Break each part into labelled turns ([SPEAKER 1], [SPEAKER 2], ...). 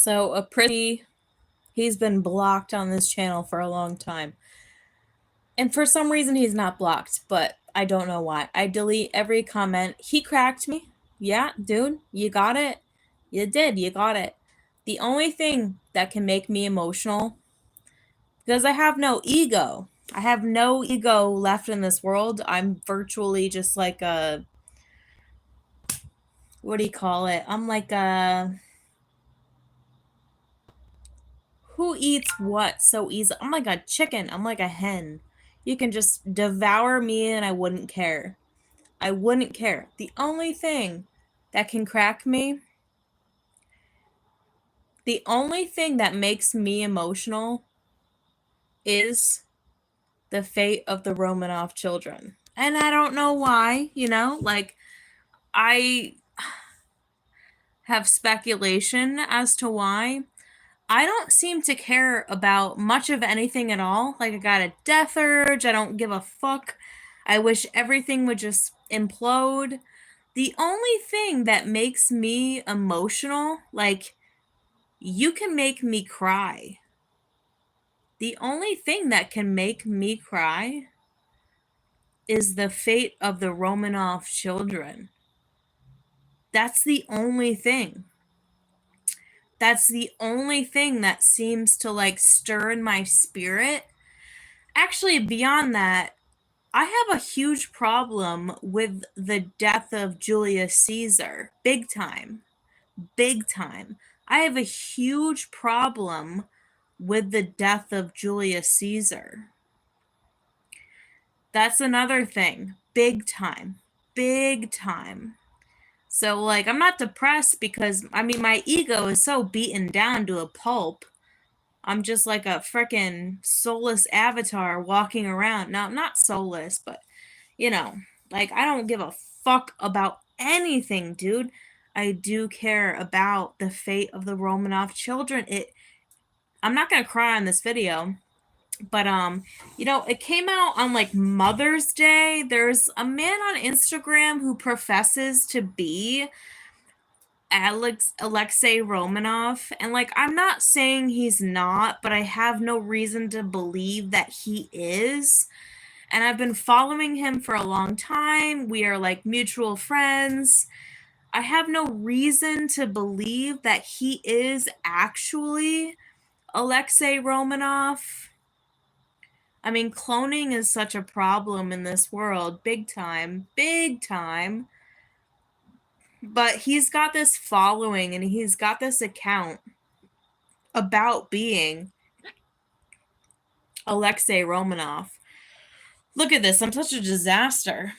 [SPEAKER 1] So apricity, he's been blocked on this channel for a long time. And for some reason he's not blocked, but I don't know why. I delete every comment. He cracked me. Yeah, dude, you got it. You did, you got it. The only thing that can make me emotional, because I have no ego. I have no ego left in this world. I'm virtually just like a, what do you call it? I'm like a, who eats what so easy? I'm like a chicken. I'm like a hen. You can just devour me and I wouldn't care. I wouldn't care. The only thing that can crack me, the only thing that makes me emotional is the fate of the Romanov children. And I don't know why, like I have speculation as to why. I don't seem to care about much of anything at all. Like, I got a death urge. I don't give a fuck. I wish everything would just implode. The only thing that makes me emotional, like, you can make me cry. The only thing that can make me cry is the fate of the Romanov children. That's the only thing. That's the only thing that seems to like stir in my spirit. Actually, beyond that, I have a huge problem with the death of Julius Caesar. Big time. Big time. I have a huge problem with the death of Julius Caesar. That's another thing. Big time. Big time. So, like, I'm not depressed because, I mean, my ego is so beaten down to a pulp. I'm just like a freaking soulless avatar walking around. Now, not soulless, but, like, I don't give a fuck about anything, dude. I do care about the fate of the Romanov children. I'm not gonna cry on this video, but it came out on like Mother's Day. There's a man on Instagram who professes to be Alexei Romanov, and like, I'm not saying he's not, but I have no reason to believe that he is. And I've been following him for a long time. We are like mutual friends. I have no reason to believe that he is actually Alexei Romanov. I mean, cloning is such a problem in this world. Big time. Big time. But he's got this following and he's got this account about being Alexei Romanov. Look at this. I'm such a disaster.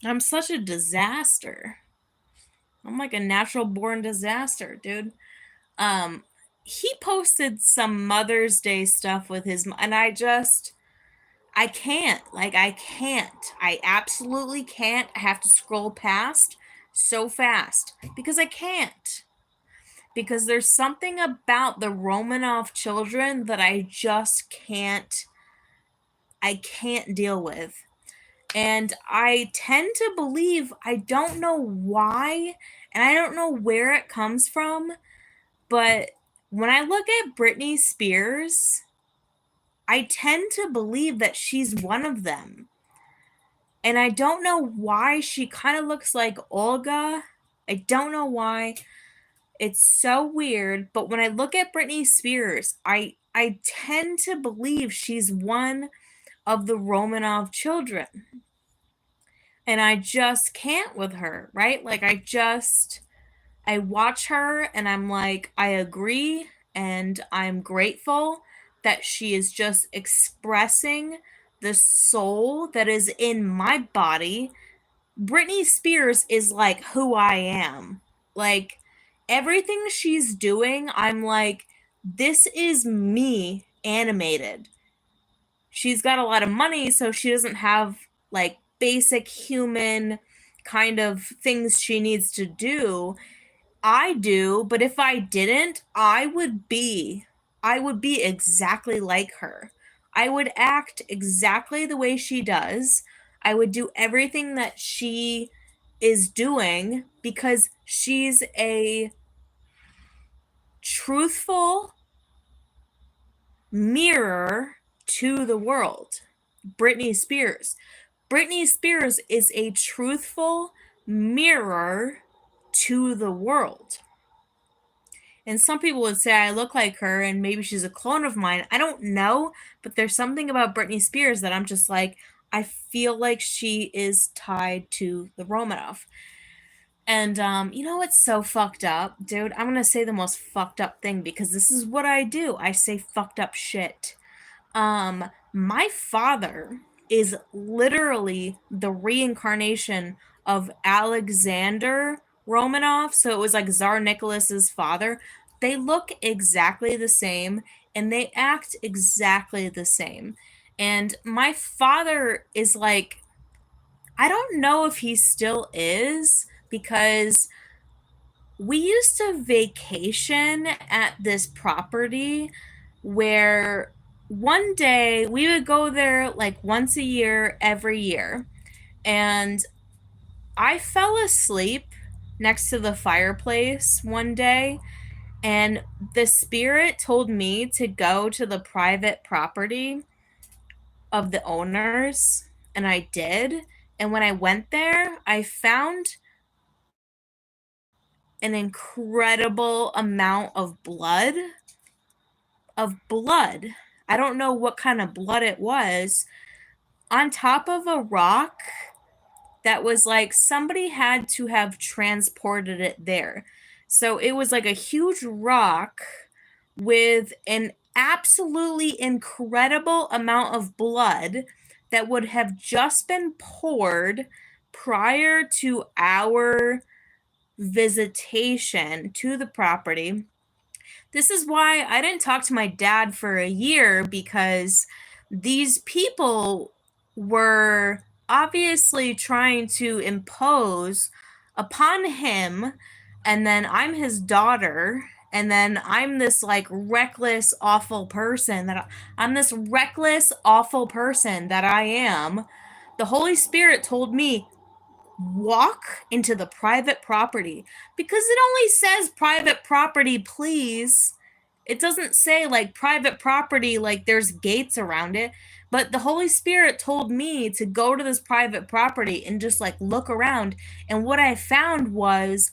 [SPEAKER 1] I'm such a disaster. I'm like a natural born disaster, dude. He posted some Mother's Day stuff with his, and I can't. Like, I can't. I absolutely can't. I have to scroll past so fast because I can't. Because there's something about the Romanov children that I just can't deal with. And I tend to believe, I don't know why, and I don't know where it comes from, but when I look at Britney Spears, I tend to believe that she's one of them. And I don't know why she kind of looks like Olga. I don't know why. It's so weird. But when I look at Britney Spears, I tend to believe she's one of the Romanov children. And I just can't with her, right? Like, I watch her and I'm like, I agree and I'm grateful that she is just expressing the soul that is in my body. Britney Spears is like who I am. Like, everything she's doing, I'm like, this is me animated. She's got a lot of money, so she doesn't have like basic human kind of things she needs to do. I do, but if I didn't, I would be exactly like her. I would act exactly the way she does. I would do everything that she is doing because she's a truthful mirror to the world. Britney Spears. Britney Spears is a truthful mirror to the world. And some people would say I look like her and maybe she's a clone of mine. I don't know, but there's something about Britney Spears that I'm just like, I feel like she is tied to the Romanov. And you know what's so fucked up? Dude, I'm gonna say the most fucked up thing because this is what I do. I say fucked up shit. My father is literally the reincarnation of Alexander Romanov. So it was like Tsar Nicholas's father. They look exactly the same and they act exactly the same. And my father is like, I don't know if he still is because we used to vacation at this property where one day we would go there like once a year, every year. And I fell asleep next to the fireplace one day, and the spirit told me to go to the private property of the owners, and I did. And when I went there, I found an incredible amount of blood. I don't know what kind of blood it was, on top of a rock that was like somebody had to have transported it there. So it was like a huge rock with an absolutely incredible amount of blood that would have just been poured prior to our visitation to the property. This is why I didn't talk to my dad for a year, because these people were obviously trying to impose upon him, and then I'm his daughter, and then I'm this like reckless, awful person I'm this reckless, awful person that I am. The Holy Spirit told me, walk into the private property, because it only says private property, please. It doesn't say like private property like there's gates around it. But the Holy Spirit told me to go to this private property and just like look around. And what I found was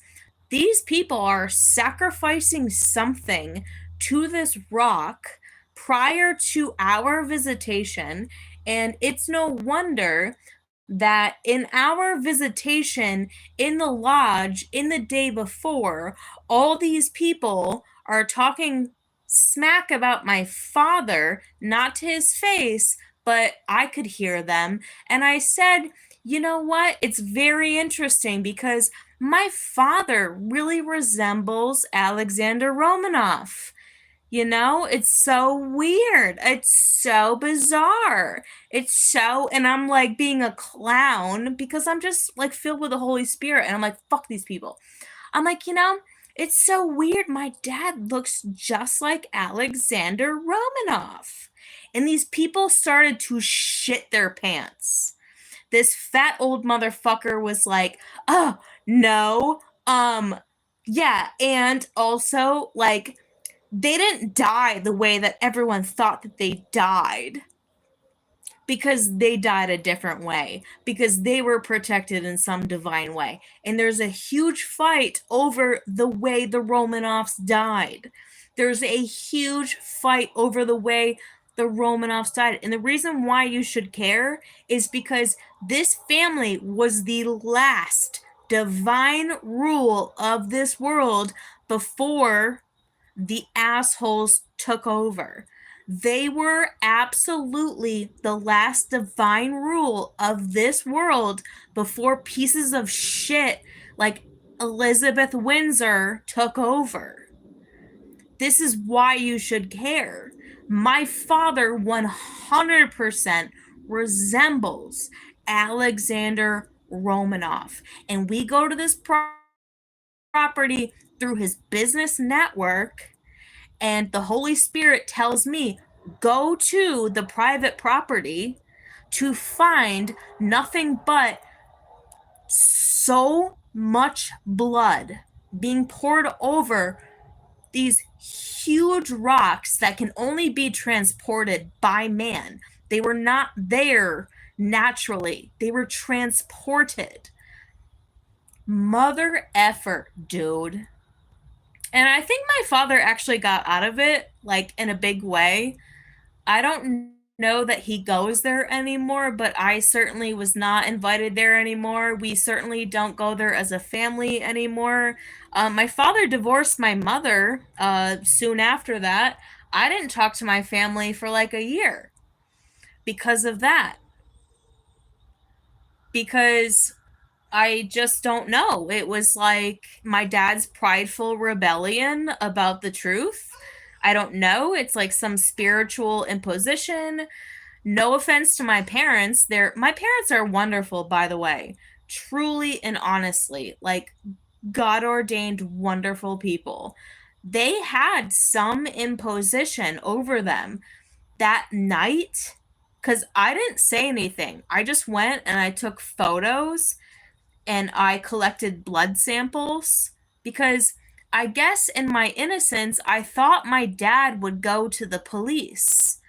[SPEAKER 1] these people are sacrificing something to this rock prior to our visitation. And it's no wonder that in our visitation in the lodge in the day before, all these people are talking smack about my father, not to his face, but I could hear them. And I said, you know what? It's very interesting because my father really resembles Alexander Romanov. You know, it's so weird. It's so bizarre. And I'm like being a clown because I'm just like filled with the Holy Spirit. And I'm like, fuck these people. I'm like, it's so weird. My dad looks just like Alexander Romanov. And these people started to shit their pants. This fat old motherfucker was like, oh, no. Yeah. And also, like, they didn't die the way that everyone thought that they died, because they died a different way, because they were protected in some divine way. And there's a huge fight over the way the Romanovs died. There's a huge fight over the way the Romanovs died. And the reason why you should care is because this family was the last divine rule of this world before the assholes took over. They were absolutely the last divine rule of this world before pieces of shit like Elizabeth Windsor took over. This is why you should care. My father 100% resembles Alexander Romanov. And we go to this property through his business network, and the Holy Spirit tells me, go to the private property to find nothing but so much blood being poured over these huge rocks that can only be transported by man. They were not there naturally, they were transported. Mother effer, dude. And I think my father actually got out of it, like, in a big way. I don't know that he goes there anymore, but I certainly was not invited there anymore. We certainly don't go there as a family anymore. My father divorced my mother soon after that. I didn't talk to my family for like a year because of that. Because I just don't know. It was like my dad's prideful rebellion about the truth. I don't know. It's like some spiritual imposition. No offense to my parents. My parents are wonderful, by the way. Truly and honestly, like God ordained wonderful people. They had some imposition over them that night because I didn't say anything. I just went and I took photos and I collected blood samples because I guess in my innocence, I thought my dad would go to the police.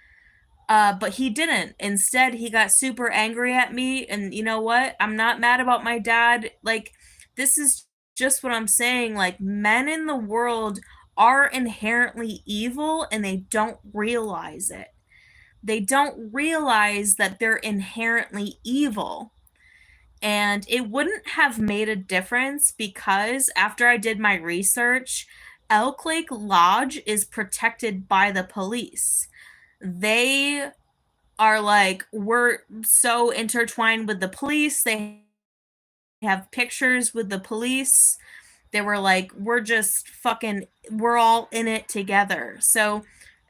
[SPEAKER 1] But he didn't. Instead, he got super angry at me. And you know what? I'm not mad about my dad. Like, this is just what I'm saying. Like, men in the world are inherently evil and they don't realize it. They don't realize that they're inherently evil. And it wouldn't have made a difference because after I did my research, Elk Lake Lodge is protected by the police. They are like, we're so intertwined with the police. They have pictures with the police. They were like, we're just fucking, we're all in it together. So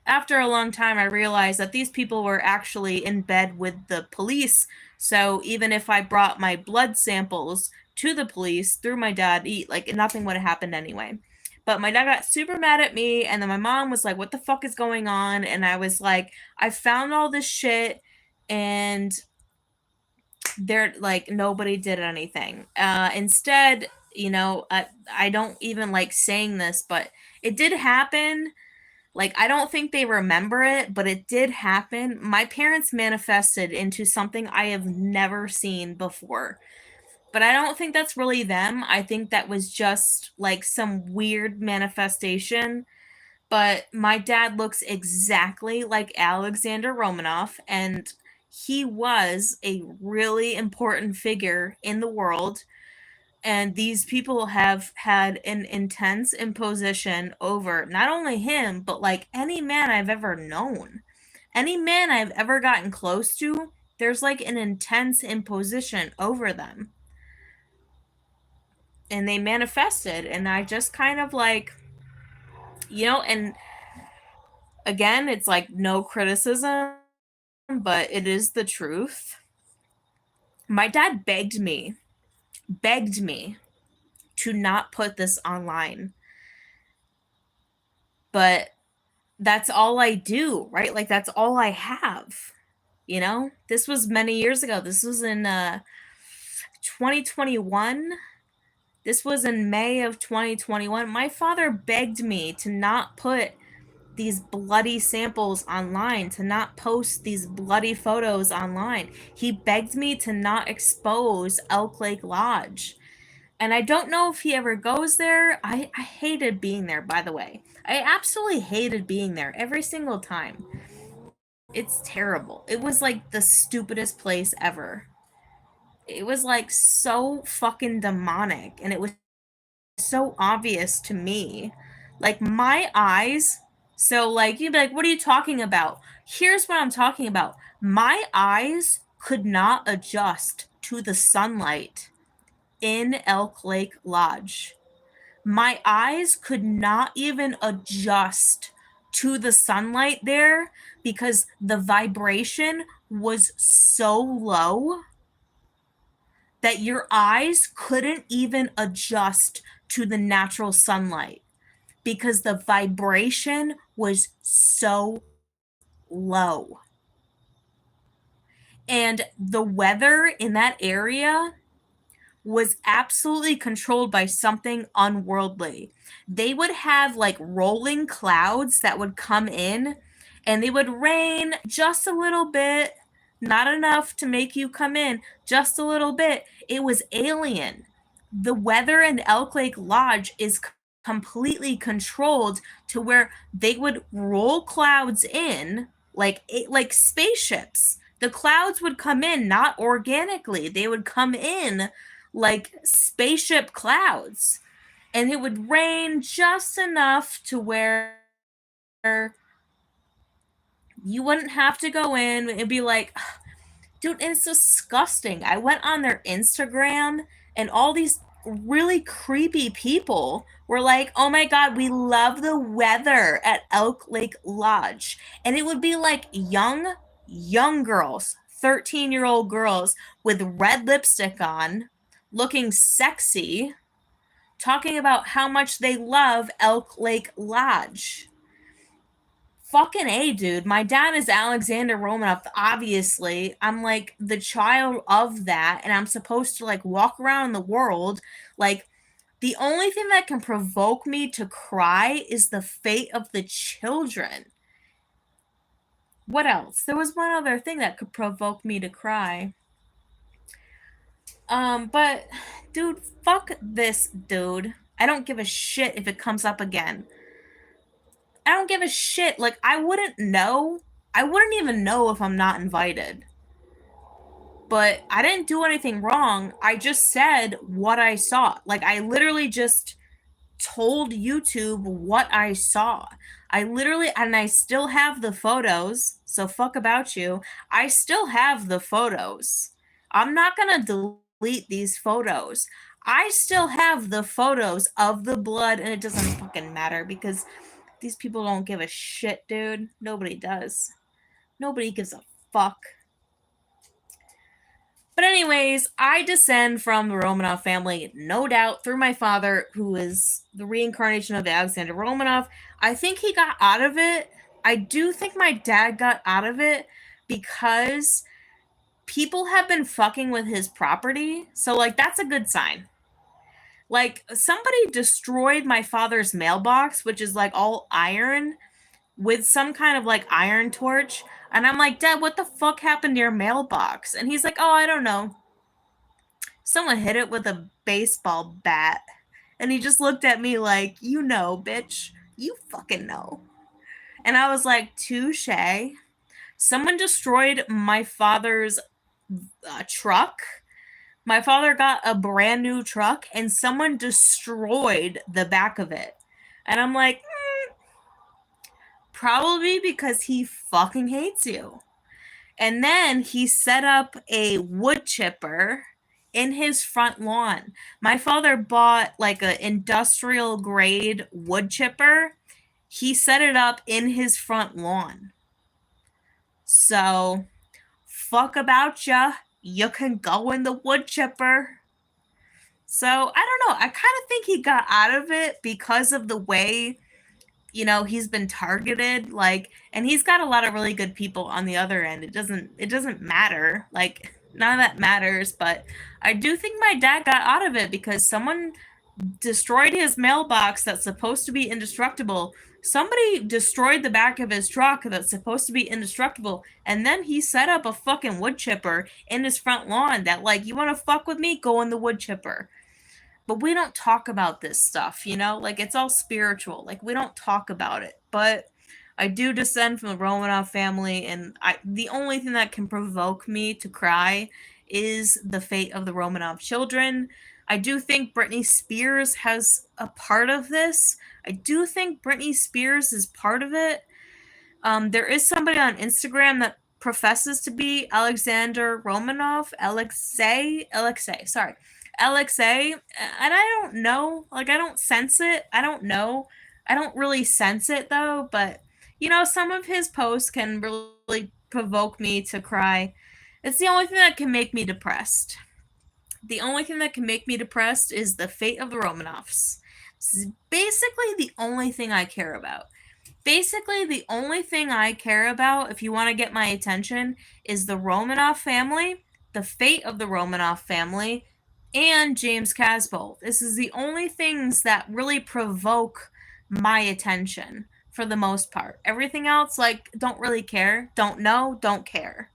[SPEAKER 1] after a long time, I realized that these people were actually in bed with the police. So even if I brought my blood samples to the police through my dad, like nothing would have happened anyway. But my dad got super mad at me, and then my mom was like, "What the fuck is going on?" And I was like, "I found all this shit, and they're like nobody did anything." Instead, I don't even like saying this, but it did happen. Like, I don't think they remember it, but it did happen. My parents manifested into something I have never seen before. But I don't think that's really them. I think that was just like some weird manifestation. But my dad looks exactly like Alexander Romanov, and he was a really important figure in the world. And these people have had an intense imposition over not only him, but like any man I've ever known. Any man I've ever gotten close to, there's like an intense imposition over them. And they manifested, and I just kind of like, and again, it's like no criticism, but it is the truth. My dad begged me to not put this online. But that's all I do, right? Like that's all I have. This was many years ago. This was in 2021. This was in May of 2021. My father begged me to not put these bloody samples online, to not post these bloody photos online. He begged me to not expose Elk Lake Lodge. And I don't know if he ever goes there. I hated being there, by the way. I absolutely hated being there every single time. It's terrible. It was like the stupidest place ever. It was like so fucking demonic, and it was so obvious to me. Like my eyes, so like you'd be like, what are you talking about? Here's what I'm talking about. My eyes could not adjust to the sunlight in Elk Lake Lodge. My eyes could not even adjust to the sunlight there because the vibration was so low that your eyes couldn't even adjust to the natural sunlight because the vibration was so low. And the weather in that area was absolutely controlled by something unworldly. They would have like rolling clouds that would come in, and they would rain just a little bit, not enough to make you come in, just a little bit. It was alien. The weather in Elk Lake Lodge is completely controlled to where they would roll clouds in like spaceships. The clouds would come in not organically. They would come in like spaceship clouds, and it would rain just enough to where you wouldn't have to go in. It'd be like, dude, it's disgusting. I went on their Instagram, and all these really creepy people were like, oh my God, we love the weather at Elk Lake Lodge. And it would be like young girls, 13-year-old girls with red lipstick on, looking sexy, talking about how much they love Elk Lake Lodge. Fucking A, dude. My dad is Alexander Romanov. Obviously, I'm like the child of that, and I'm supposed to like walk around the world. Like, the only thing that can provoke me to cry is the fate of the children. What else? There was one other thing that could provoke me to cry. But dude, fuck this dude. I don't give a shit if it comes up again. I don't give a shit. Like, I wouldn't know. I wouldn't even know if I'm not invited. But I didn't do anything wrong. I just said what I saw. Like, I literally just told YouTube what I saw. I literally, and I still have the photos. So fuck about you. I still have the photos. I'm not gonna delete these photos. I still have the photos of the blood, and it doesn't fucking matter because these people don't give a shit, dude. Nobody does. Nobody gives a fuck. But anyways, I descend from the Romanov family, no doubt, through my father, who is the reincarnation of Alexander Romanov. I think he got out of it. I do think my dad got out of it because people have been fucking with his property. So, like, that's a good sign. Like, somebody destroyed my father's mailbox, which is like all iron, with some kind of like iron torch. And I'm like, Dad, what the fuck happened to your mailbox? And he's like, oh, I don't know. Someone hit it with a baseball bat. And he just looked at me like, you know, bitch. You fucking know. And I was like, touche. Someone destroyed my father's truck. My father got a brand new truck, and someone destroyed the back of it. And I'm like, probably because he fucking hates you. And then he set up a wood chipper in his front lawn. My father bought like an industrial grade wood chipper. He set it up in his front lawn. So, fuck about ya. You can go in the wood chipper. So, I don't know. I kind of think he got out of it because of the way, you know, he's been targeted, like, and he's got a lot of really good people on the other end. It doesn't matter. Like, none of that matters, but I do think my dad got out of it because someone destroyed his mailbox that's supposed to be indestructible. Somebody destroyed the back of his truck that's supposed to be indestructible, and then he set up a fucking wood chipper in his front lawn that, like, you want to fuck with me? Go in the wood chipper. But we don't talk about this stuff, you know? Like, it's all spiritual. Like, we don't talk about it. But I do descend from the Romanov family, and the only thing that can provoke me to cry is the fate of the Romanov children. I do think Britney Spears has a part of this. I do think Britney Spears is part of it. There is somebody on Instagram that professes to be Alexander Romanov, Alexei, and I don't know. Like, I don't sense it. I don't know. I don't really sense it though, but you know, some of his posts can really provoke me to cry. It's the only thing that can make me depressed. The only thing that can make me depressed is the fate of the Romanovs. This is basically the only thing I care about. Basically, the only thing I care about, if you want to get my attention, is the Romanov family, the fate of the Romanov family, and James Casbolt. This is the only things that really provoke my attention for the most part. Everything else, like, don't really care, don't know, don't care.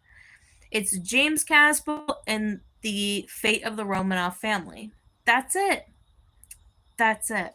[SPEAKER 1] It's James Casbolt and the fate of the Romanov family. That's it. That's it.